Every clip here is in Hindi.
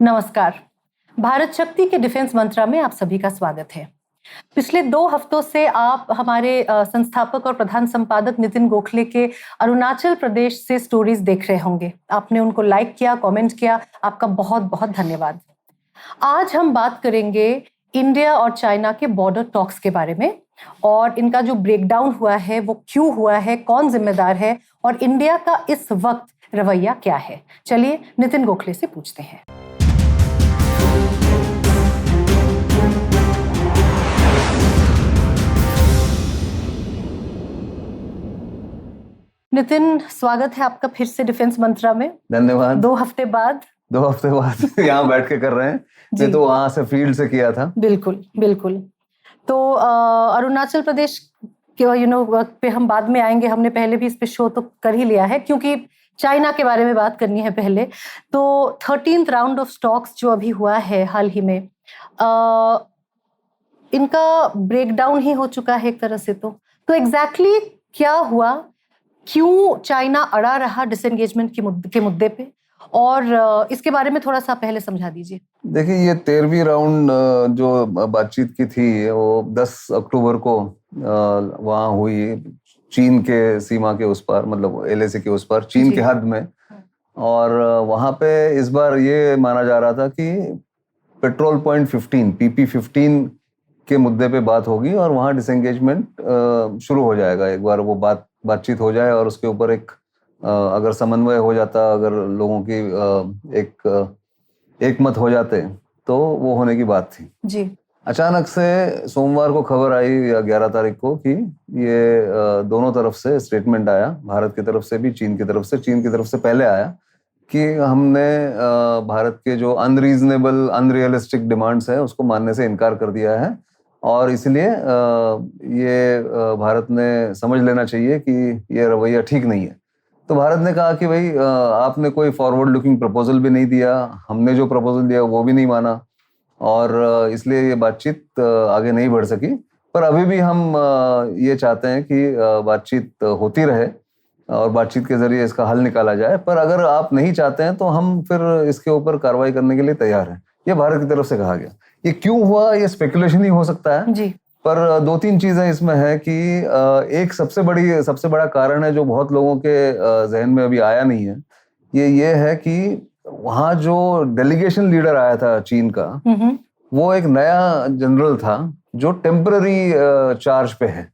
नमस्कार। भारत शक्ति के डिफेंस मंत्रा में आप सभी का स्वागत है। पिछले 2 हफ्तों से आप हमारे संस्थापक और प्रधान संपादक नितिन गोखले के अरुणाचल प्रदेश से स्टोरीज देख रहे होंगे। आपने उनको लाइक किया, कमेंट किया, आपका बहुत बहुत धन्यवाद। आज हम बात करेंगे इंडिया और चाइना के बॉर्डर टॉक्स के बारे में और इनका जो ब्रेकडाउन हुआ है वो क्यों हुआ है, कौन जिम्मेदार है और इंडिया का इस वक्त रवैया क्या है। चलिए नितिन गोखले से पूछते हैं। नितिन, स्वागत है आपका फिर से डिफेंस मंत्रा में। धन्यवाद। 2 हफ्ते बाद यहाँ बैठ के कर रहे हैं। ये तो वहां से फील्ड से किया था। बिल्कुल बिल्कुल। तो अरुणाचल प्रदेश के पे हम बाद में आएंगे। हमने पहले भी इस पे शो तो कर ही लिया है क्योंकि चाइना के बारे में बात करनी है पहले। तो 13th राउंड ऑफ स्टॉक्स जो अभी हुआ है हाल ही में, इनका ब्रेकडाउन ही हो चुका है एक तरह से। तो एग्जैक्टली क्या हुआ, क्यों चाइना अड़ा रहा डिसएंगेजमेंट के मुद्दे पे, और इसके बारे में थोड़ा सा पहले समझा दीजिए। देखिए, ये 13वीं राउंड जो बातचीत की थी वो 10 अक्टूबर को वहाँ हुई, चीन के सीमा के उस पार, मतलब LAC के उस पार, चीन के हद में। और वहाँ पे इस बार ये माना जा रहा था कि पेट्रोल पॉइंट 15 PP15 के मुद्दे पे बात होगी और वहाँ डिसएंगेजमेंट शुरू हो जाएगा। एक बार वो बातचीत हो जाए और उसके ऊपर अगर समन्वय हो जाता, अगर लोगों की एक मत हो जाते तो वो होने की बात थी जी। अचानक से सोमवार को खबर आई या 11 तारीख को कि ये दोनों तरफ से स्टेटमेंट आया, भारत की तरफ से भी, चीन की तरफ से। चीन की तरफ से पहले आया कि हमने भारत के जो अनरीजनेबल, अनरियलिस्टिक डिमांड्स हैं उसको मानने से इनकार कर दिया है और इसलिए ये भारत ने समझ लेना चाहिए कि ये रवैया ठीक नहीं है। तो भारत ने कहा कि भाई आपने कोई फॉरवर्ड लुकिंग प्रपोजल भी नहीं दिया, हमने जो प्रपोजल दिया वो भी नहीं माना और इसलिए ये बातचीत आगे नहीं बढ़ सकी। पर अभी भी हम ये चाहते हैं कि बातचीत होती रहे और बातचीत के जरिए इसका हल निकाला जाए। पर अगर आप नहीं चाहते हैं तो हम फिर इसके ऊपर कार्रवाई करने के लिए तैयार हैं। ये भारत की तरफ से कहा गया। ये क्यों हुआ, ये स्पेकुलेशन ही हो सकता है जी। पर 2-3 चीजें इसमें है कि एक सबसे बड़ा कारण है जो बहुत लोगों के जहन में अभी आया नहीं है, ये है कि वहाँ जो डेलीगेशन लीडर आया था चीन का, वो एक नया जनरल था जो टेम्पररी चार्ज पे है।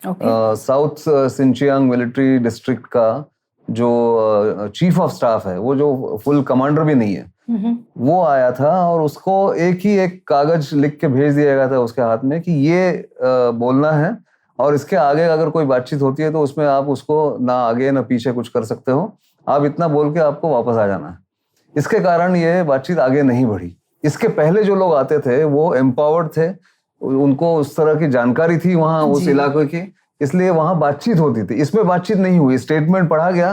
साउथ सिंचियांग मिलिट्री डिस्ट्रिक्ट का जो चीफ ऑफ स्टाफ है, वो जो फुल कमांडर भी नहीं है, वो आया था और उसको एक कागज लिख के भेज दिया गया था उसके हाथ में कि ये बोलना है और इसके आगे अगर कोई बातचीत होती है तो उसमें आप उसको ना आगे ना पीछे कुछ कर सकते हो, आप इतना बोल के आपको वापस आ जाना है। इसके कारण ये बातचीत आगे नहीं बढ़ी। इसके पहले जो लोग आते थे वो एम्पावर्ड थे, उनको उस तरह की जानकारी थी वहां उस इलाके की, इसलिए वहां बातचीत होती थी। इसमें बातचीत नहीं हुई। स्टेटमेंट पढ़ा गया,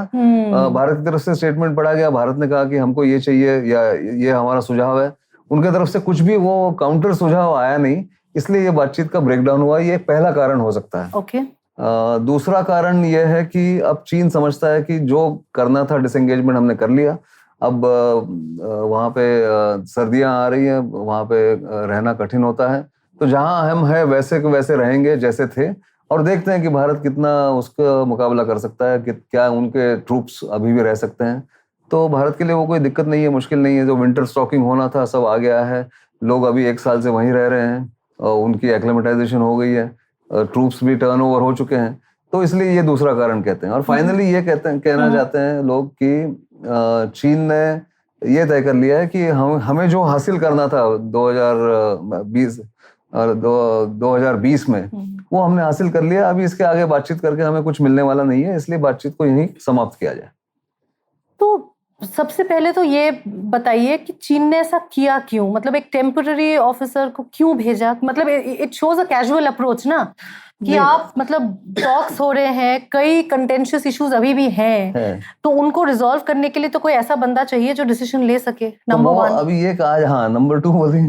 भारत की तरफ से स्टेटमेंट पढ़ा गया, भारत ने कहा कि हमको ये चाहिए या ये हमारा सुझाव है। उनके तरफ से कुछ भी वो काउंटर सुझाव आया नहीं, इसलिए ये बातचीत का ब्रेकडाउन हुआ। ये पहला कारण हो सकता है। दूसरा कारण ये है कि अब चीन समझता है कि जो करना था डिसएंगेजमेंट हमने कर लिया। अब वहां पे सर्दियां आ रही हैं, वहां पे रहना कठिन होता है, तो जहां हम हैं वैसे के वैसे रहेंगे जैसे थे और देखते हैं कि भारत कितना उसका मुकाबला कर सकता है, कि क्या उनके ट्रूप्स अभी भी रह सकते हैं। तो भारत के लिए वो कोई दिक्कत नहीं है, मुश्किल नहीं है। जो विंटर स्टॉकिंग होना था सब आ गया है, लोग अभी 1 साल से वहीं रह रहे हैं, उनकी एक्लेमेटाइजेशन हो गई है, ट्रूप्स भी टर्नओवर हो चुके हैं। तो इसलिए ये दूसरा कारण कहते हैं। और फाइनली ये कहना चाहते हैं लोग कि चीन ने ये तय कर लिया है कि हमें जो हासिल करना था 2020 में, वो हमने हासिल कर लिया। अभी इसके आगे बातचीत करके हमें कुछ मिलने वाला नहीं है, इसलिए बातचीत को यहीं समाप्त किया जाए। तो सबसे पहले तो ये बताइए कि चीन ने ऐसा किया क्यों, मतलब एक टेम्पररी ऑफिसर को क्यों भेजा? मतलब it shows a casual approach ना, कि आप मतलब टॉक्स हो रहे हैं, कई कंटेंशियस इश्यूज अभी भी हैं, तो उनको रिजॉल्व करने के लिए तो कोई ऐसा बंदा चाहिए जो डिसीजन ले सके। नंबर 1 अभी ये कहा, हाँ नंबर 2 बोलिए।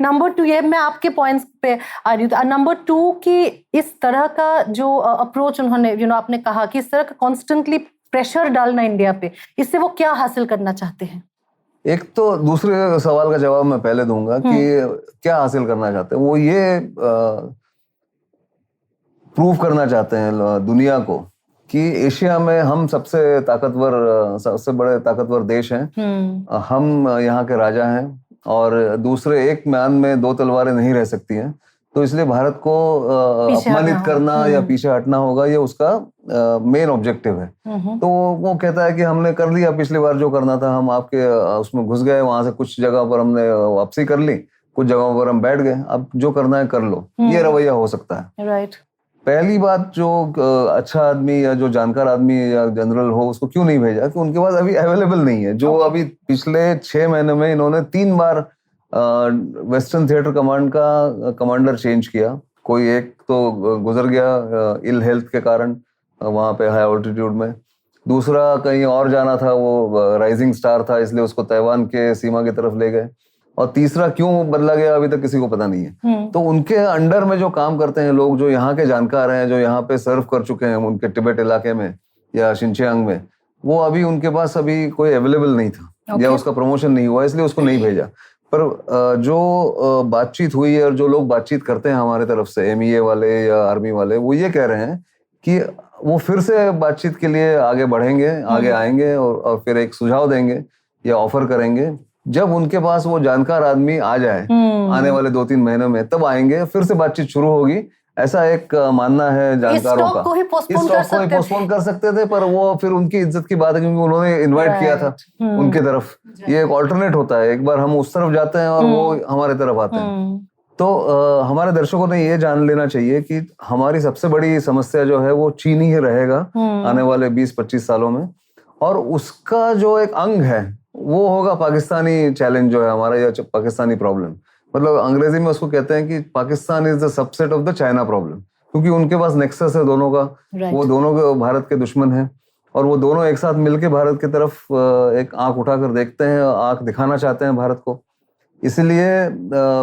नंबर 2 ये मैं आपके पॉइंट्स पे आ रही हूँ। नंबर 2 कि इस तरह का जो अप्रोच उन्होंने आपने कहा कि इस तरह का कॉन्स्टेंटली प्रेशर डालना इंडिया पे, इससे वो क्या हासिल करना चाहते हैं? एक तो दूसरे सवाल का जवाब मैं पहले दूंगा कि क्या हासिल करना चाहते हैं। वो ये प्रूव करना चाहते हैं दुनिया को कि एशिया में हम सबसे बड़े ताकतवर देश हैं। हम यहाँ के राजा हैं और दूसरे एक म्यान में दो तलवारें नहीं रह सकती हैं। तो इसलिए भारत को अपमानित करना या पीछे हटना होगा, ये उसका मेन ऑब्जेक्टिव है। तो वो कहता है कि हमने कर लिया पिछली बार जो करना था, हम आपके उसमें घुस गए, वहां से कुछ जगह पर हमने वापसी कर ली, कुछ जगहों पर हम बैठ गए, अब जो करना है कर लो। ये रवैया हो सकता है। राइट। पहली बात, जो अच्छा आदमी या जो जानकार आदमी या जनरल हो, उसको क्यों नहीं भेजा? कि उनके पास अभी अवेलेबल नहीं है। जो अभी पिछले 6 महीने में इन्होंने 3 बार वेस्टर्न थिएटर कमांड का कमांडर चेंज किया। कोई एक तो गुजर गया इल हेल्थ के कारण वहां पे हाई ऑल्टीट्यूड में, दूसरा कहीं और जाना था, वो राइजिंग स्टार था इसलिए उसको ताइवान के सीमा की तरफ ले गए, और तीसरा क्यों बदला गया अभी तक किसी को पता नहीं है। तो उनके अंडर में जो काम करते हैं लोग, जो यहाँ के जानकार हैं, जो यहाँ पे सर्व कर चुके हैं उनके तिब्बत इलाके में या शिनचियांग में, वो अभी उनके पास अभी कोई अवेलेबल नहीं था या उसका प्रमोशन नहीं हुआ, इसलिए उसको नहीं भेजा। पर जो बातचीत हुई है और जो लोग बातचीत करते हैं हमारे तरफ से, MEA वाले या आर्मी वाले, वो ये कह रहे हैं कि वो फिर से बातचीत के लिए आगे बढ़ेंगे, आगे आएंगे और फिर एक सुझाव देंगे या ऑफर करेंगे। जब उनके पास वो जानकार आदमी आ जाए आने वाले 2-3 महीनों में, तब आएंगे, फिर से बातचीत शुरू होगी, ऐसा एक मानना है जानकारों का। इस स्टॉक को ही पोस्टपोन कर सकते थे, पर वो फिर उनकी इज्जत की बात है, क्योंकि उन्होंने इनवाइट किया था उनके तरफ। ये एक ऑल्टरनेट होता है, एक बार हम उस तरफ जाते हैं और वो हमारे तरफ आते हैं। तो हमारे दर्शकों ने ये जान लेना चाहिए कि हमारी सबसे बड़ी समस्या जो है वो चीन ही रहेगा आने वाले 20-25 सालों में, और उसका जो एक अंग है वो होगा पाकिस्तानी चैलेंज जो है हमारा, या पाकिस्तानी प्रॉब्लम। मतलब अंग्रेजी में उसको कहते हैं कि Pakistan is the subset of the China problem, क्योंकि उनके पास नेक्सस है दोनों का। वो दोनों भारत के दुश्मन हैं और वो दोनों एक साथ मिलकर भारत की तरफ एक आंख उठाकर देखते हैं, आंख दिखाना चाहते हैं भारत को। इसलिए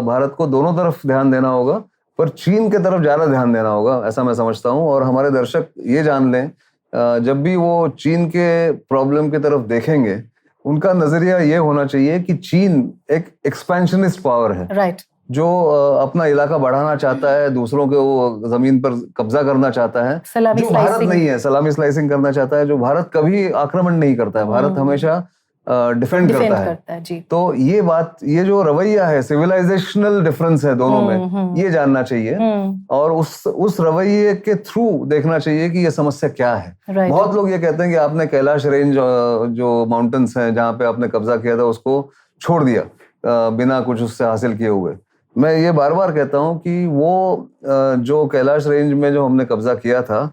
भारत को दोनों तरफ ध्यान देना होगा, पर चीन के तरफ ज्यादा ध्यान देना होगा, ऐसा मैं समझता हूँ। और हमारे दर्शक ये जान लें, जब भी वो चीन के प्रॉब्लम की तरफ देखेंगे, उनका नजरिया ये होना चाहिए कि चीन एक एक्सपेंशनिस्ट पावर है, राइट, जो अपना इलाका बढ़ाना चाहता है, दूसरों के वो जमीन पर कब्जा करना चाहता है, जो भारत नहीं है, सलामी स्लाइसिंग करना चाहता है, जो भारत कभी आक्रमण नहीं करता है, भारत हमेशा डिफेंड करता है जी। तो ये जो रवैया है, सिविलाइजेशनल डिफरेंस है दोनों में, ये जानना चाहिए और उस रवैये के थ्रू देखना चाहिए कि ये समस्या क्या है। बहुत लोग ये कहते हैं कि आपने कैलाश रेंज जो माउंटेन्स हैं जहाँ पे आपने कब्जा किया था उसको छोड़ दिया बिना कुछ उससे हासिल किए हुए। मैं ये बार बार कहता हूँ कि वो जो कैलाश रेंज में जो हमने कब्जा किया था,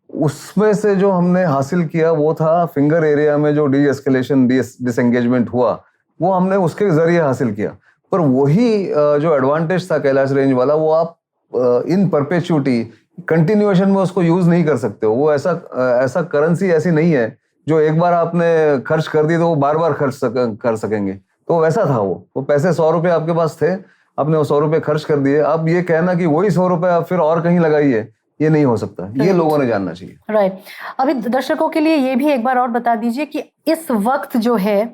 उसमें से जो हमने हासिल किया वो था फिंगर एरिया में जो डी एस्केलेशन डिसएंगेजमेंट हुआ, वो हमने उसके जरिए हासिल किया। पर वही जो एडवांटेज था कैलाश रेंज वाला, वो आप इन परपेचुटी कंटिन्यूएशन में उसको यूज नहीं कर सकते हो। वो ऐसा करेंसी ऐसी नहीं है जो एक बार आपने खर्च कर दी तो वो बार बार खर्च कर सकेंगे। तो वैसा था वो पैसे 100 रुपए आपके पास थे, आपने वो 100 रुपए खर्च कर दिए। अब ये कहना कि वही 100 रुपए आप फिर और कहीं लगाइए, ये नहीं हो सकता। ये लोगों ने जानना चाहिए। राइट। अभी दर्शकों के लिए ये भी एक बार और बता दीजिए कि इस वक्त जो है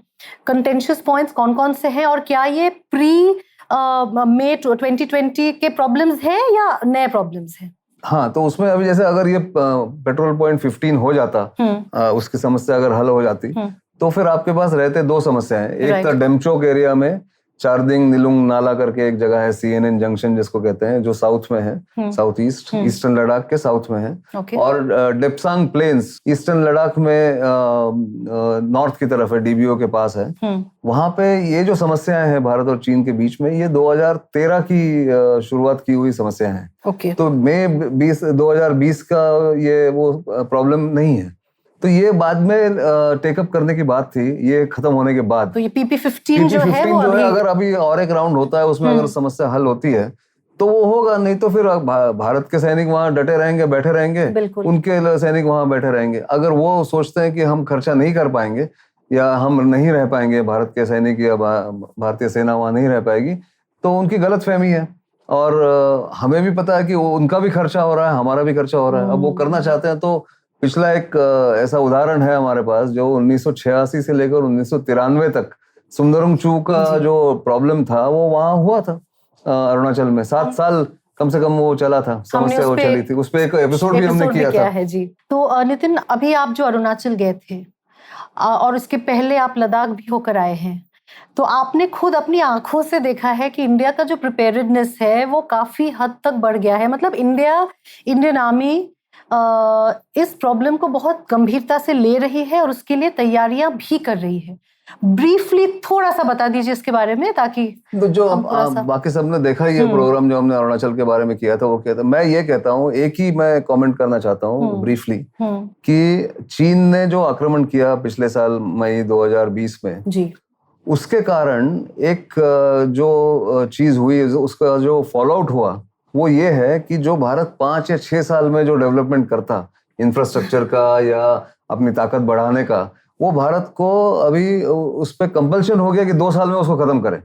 कंटेंशियस पॉइंट्स कौन कौन से हैं, और क्या ये प्री मई 2020 के प्रॉब्लम्स हैं या नए प्रॉब्लम्स हैं? हाँ, तो उसमें अभी जैसे अगर ये पेट्रोल पॉइंट 15 हो जाता, उसकी समस्या अगर हल हो जाती, तो फिर आपके पास रहते 2 समस्याएं। एक तो डेमचोक एरिया में चारदिंग निलुंग नाला करके एक जगह है, CNN जंक्शन जिसको कहते हैं, जो साउथ में है, साउथ ईस्टर्न लद्दाख के साउथ में है। और डेप्सांग प्लेन्स ईस्टर्न लद्दाख में नॉर्थ की तरफ है, DBO के पास है। वहां पे ये जो समस्याएं हैं भारत और चीन के बीच में, ये 2013 की शुरुआत की हुई समस्या है। तो मई 2020 का ये वो प्रॉब्लम नहीं है। तो ये बाद में टेकअप करने की बात थी, ये खत्म होने के बाद। तो ये PP15 जो है वो अगर अभी और एक राउंड होता है, उसमें अगर समस्या हल होती है तो वो होगा, नहीं तो फिर भारत के सैनिक वहां डटे रहेंगे, बैठे रहेंगे, उनके सैनिक वहां बैठे रहेंगे। अगर वो सोचते हैं कि हम खर्चा नहीं कर पाएंगे या हम नहीं रह पाएंगे, भारत के सैनिक या भारतीय सेना वहां नहीं रह पाएगी, तो उनकी गलतफहमी है। और हमें भी पता है कि उनका भी खर्चा हो रहा है, हमारा भी खर्चा हो रहा है। अब वो करना चाहते हैं तो पिछला एक ऐसा उदाहरण है हमारे पास, जो 1986 से लेकर 1993 तक सुंदरमचू का जी। जो प्रॉब्लम था वो वहाँ हुआ था अरुणाचल में 7 साल कम से कम वो चला था, समस्या वो चली थी। उस पे एक एपिसोड भी हमने किया था। है जी। तो नितिन, अभी आप जो अरुणाचल गए थे और उसके पहले आप लद्दाख भी होकर आए हैं, तो आपने खुद अपनी आंखों से देखा है कि इंडिया का जो प्रिपेयर्डनेस है वो काफी हद तक बढ़ गया है। मतलब इंडियन आर्मी इस प्रॉब्लम को बहुत गंभीरता से ले रही है और उसके लिए तैयारियां भी कर रही है। ब्रीफली थोड़ा सा बता दीजिए इसके बारे में, ताकि तो जो बाकी सबने देखा ही है प्रोग्राम जो हमने अरुणाचल के बारे में किया था वो किया था। मैं ये कहता हूँ, एक ही मैं कमेंट करना चाहता हूँ ब्रीफली, कि चीन ने जो आक्रमण किया पिछले साल मई 2020 में जी, उसके कारण एक जो चीज हुई, उसका जो फॉल आउट हुआ वो ये है कि जो भारत 5 या 6 साल में जो डेवलपमेंट करता इंफ्रास्ट्रक्चर का या अपनी ताकत बढ़ाने का, वो भारत को अभी उस पर कंपल्शन हो गया कि 2 साल में उसको खत्म करे,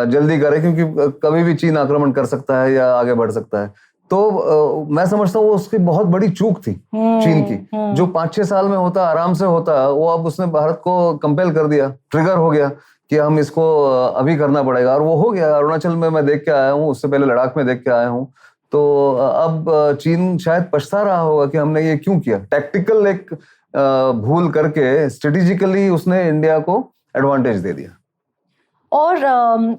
जल्दी करे, क्योंकि कभी भी चीन आक्रमण कर सकता है या आगे बढ़ सकता है। तो मैं समझता हूँ वो उसकी बहुत बड़ी चूक थी चीन की। जो 5-6 साल में होता, आराम से होता, वो अब उसने भारत को कंपेल कर दिया, ट्रिगर हो गया कि हम इसको अभी करना पड़ेगा, और वो हो गया। अरुणाचल में मैं देख के आया हूँ, उससे पहले लद्दाख में देख के आया हूँ। तो अब चीन शायद पछता रहा होगा कि हमने ये क्यों किया। टैक्टिकल एक भूल करके स्ट्रेटेजिकली उसने इंडिया को एडवांटेज दे दिया। और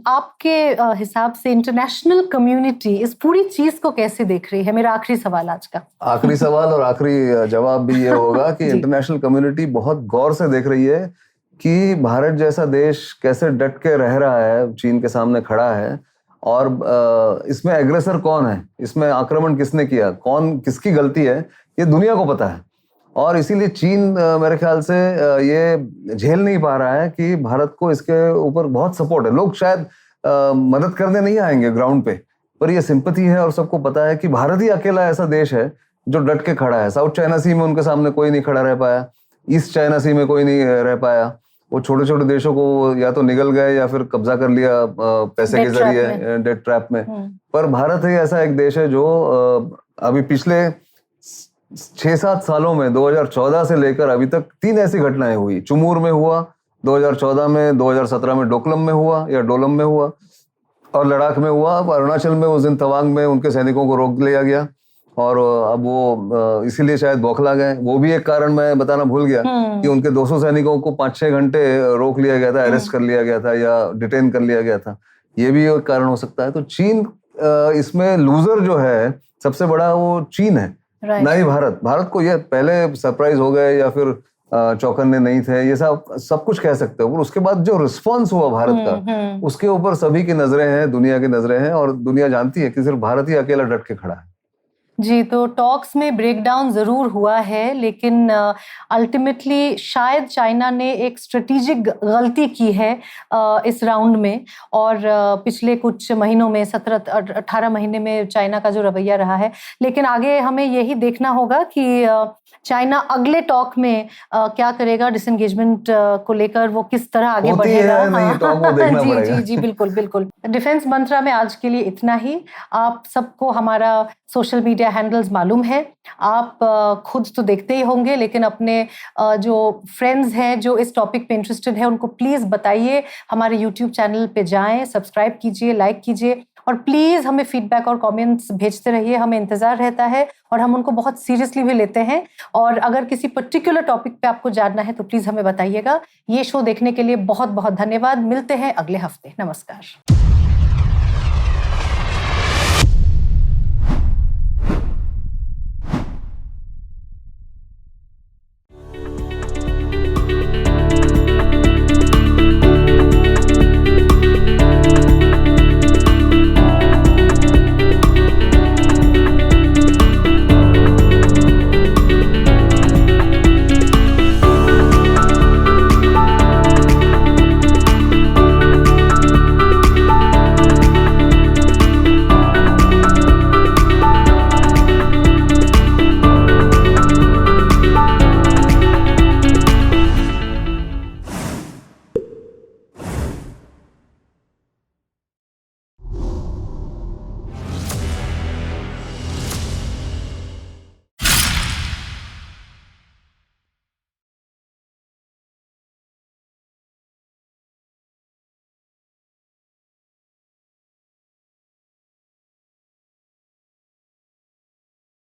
आपके हिसाब से इंटरनेशनल कम्युनिटी इस पूरी चीज को कैसे देख रही है? मेरा आखिरी सवाल आज का। आखिरी सवाल और आखिरी जवाब भी ये होगा कि इंटरनेशनल कम्युनिटी बहुत गौर से देख रही है कि भारत जैसा देश कैसे डट के रह रहा है, चीन के सामने खड़ा है, और इसमें एग्रेसर कौन है, इसमें आक्रमण किसने किया, कौन किसकी गलती है, ये दुनिया को पता है। और इसीलिए चीन मेरे ख्याल से ये झेल नहीं पा रहा है कि भारत को इसके ऊपर बहुत सपोर्ट है। लोग शायद मदद करने नहीं आएंगे ग्राउंड पे, पर ये सिंपैथी है और सबको पता है कि भारत ही अकेला ऐसा देश है जो डट के खड़ा है। साउथ चाइना सी में उनके सामने कोई नहीं खड़ा रह पाया, ईस्ट चाइना सी में कोई नहीं रह पाया। वो छोटे छोटे देशों को या तो निगल गए या फिर कब्जा कर लिया पैसे के जरिए, डेट ट्रैप में। पर भारत ही ऐसा एक देश है जो अभी पिछले 6-7 सालों में 2014 से लेकर अभी तक 3 ऐसी घटनाएं हुई। चुमूर में हुआ 2014 में, 2017 में डोकलम में हुआ या डोलम में हुआ, और लद्दाख में हुआ। अब अरुणाचल में उस दिन तवांग में उनके सैनिकों को रोक लिया गया, और अब वो इसीलिए शायद बौखला गए। वो भी एक कारण मैं बताना भूल गया कि उनके 200 सैनिकों को 5-6 घंटे रोक लिया गया था, अरेस्ट कर लिया गया था या डिटेन कर लिया गया था। ये भी एक कारण हो सकता है। तो चीन इसमें लूजर जो है सबसे बड़ा, वो चीन है, ना ही भारत। भारत को ये पहले सरप्राइज हो गए या फिर चौकन्ने नहीं थे, ये सब कुछ कह सकते हो। और उसके बाद जो रिस्पॉन्स हुआ भारत का, उसके ऊपर सभी की नजरें हैं, दुनिया की नजरें हैं, और दुनिया जानती है कि सिर्फ भारत ही अकेला डट के खड़ा है। जी, तो टॉक्स में ब्रेकडाउन जरूर हुआ है, लेकिन अल्टीमेटली शायद चाइना ने एक स्ट्रेटेजिक गलती की है इस राउंड में। और पिछले कुछ महीनों में 17-18 महीने में चाइना का जो रवैया रहा है, लेकिन आगे हमें यही देखना होगा कि चाइना अगले टॉक में क्या करेगा, डिसएंगेजमेंट को लेकर वो किस तरह आगे बढ़ेगा। जी जी जी, बिल्कुल बिल्कुल। डिफेंस मंत्रा में आज के लिए इतना ही। आप सबको हमारा सोशल मीडिया हैंडल्स मालूम है, आप खुद तो देखते ही होंगे, लेकिन अपने जो फ्रेंड्स हैं जो इस टॉपिक पे इंटरेस्टेड है उनको प्लीज बताइए। हमारे यूट्यूब चैनल पे जाएं, सब्सक्राइब कीजिए, लाइक कीजिए, और प्लीज हमें फीडबैक और कमेंट्स भेजते रहिए। हमें इंतजार रहता है और हम उनको बहुत सीरियसली भी लेते हैं। और अगर किसी पर्टिकुलर टॉपिक पे आपको जानना है तो प्लीज हमें बताइएगा। ये शो देखने के लिए बहुत बहुत धन्यवाद। मिलते हैं अगले हफ्ते। नमस्कार।